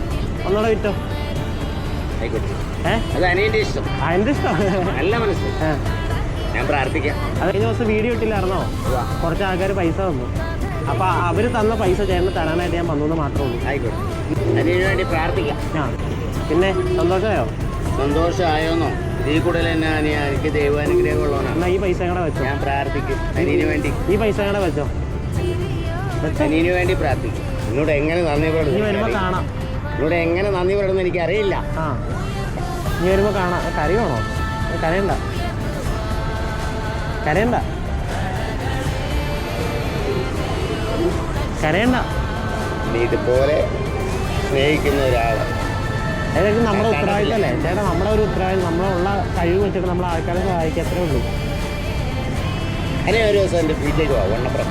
ഇഷ്ടം? ഒന്നുകൂടെ വിറ്റോ. എൻ്റെ ഇഷ്ടം. എൻ്റെ ഇഷ്ടം നല്ല മനസ്സ്. ഞാൻ പ്രാർത്ഥിക്കാം. അത് കഴിഞ്ഞ ദിവസം വീഡിയോ ഇട്ടില്ലായിരുന്നോ? കുറച്ച് ആൾക്കാർ പൈസ തന്നു. അപ്പൊ അവര് തന്ന പൈസ ചേട്ടന് തരാനായിട്ട് ഞാൻ വന്നു മാത്രമേ ഉള്ളൂ. ആയിക്കോട്ടെ, അതിനു വേണ്ടി പ്രാർത്ഥിക്കാം. പിന്നെ സന്തോഷമായോ? സന്തോഷമായോന്നോ? ഇതിൽ കൂടുതൽ തന്നെ എനിക്ക് ദൈവാനുഗ്രഹമുള്ളതാണ്. എന്നാ ഈ പൈസ കൂടെ വെച്ചോ. ഞാൻ പ്രാർത്ഥിക്കും അതിനു വേണ്ടി. ഈ പൈസ കൂടെ വെച്ചോ. അതിനു വേണ്ടി പ്രാർത്ഥിക്കും. എന്നോട് എങ്ങനെ നന്ദി വരുമ്പോ കാണാം. എന്നോട് എങ്ങനെ നന്ദി പറയണമെന്ന് എനിക്കറിയില്ല. നീ വരുമ്പോ കാണാം. കരയാണോ? കരയണ്ട, കരയണ്ട, കരയണ്ട. നീ ഇതുപോലെ സ്നേഹിക്കുന്ന ഒരാള് ഏതായാലും നമ്മുടെ ഉത്തരവാദിത്തമല്ലേ ചേട്ടാ? നമ്മുടെ ഒരു ഉത്തരവാദിത്തം. നമ്മളുള്ള കഴിവ് വെച്ചിട്ട് നമ്മൾ ആൾക്കാരെ സഹായിക്കുക, അത്രേ ഉള്ളൂ. അതിനെ ഒരു ദിവസം എൻ്റെ വീട്ടിലേക്ക് പോവാം. വണ്ണപ്പുറം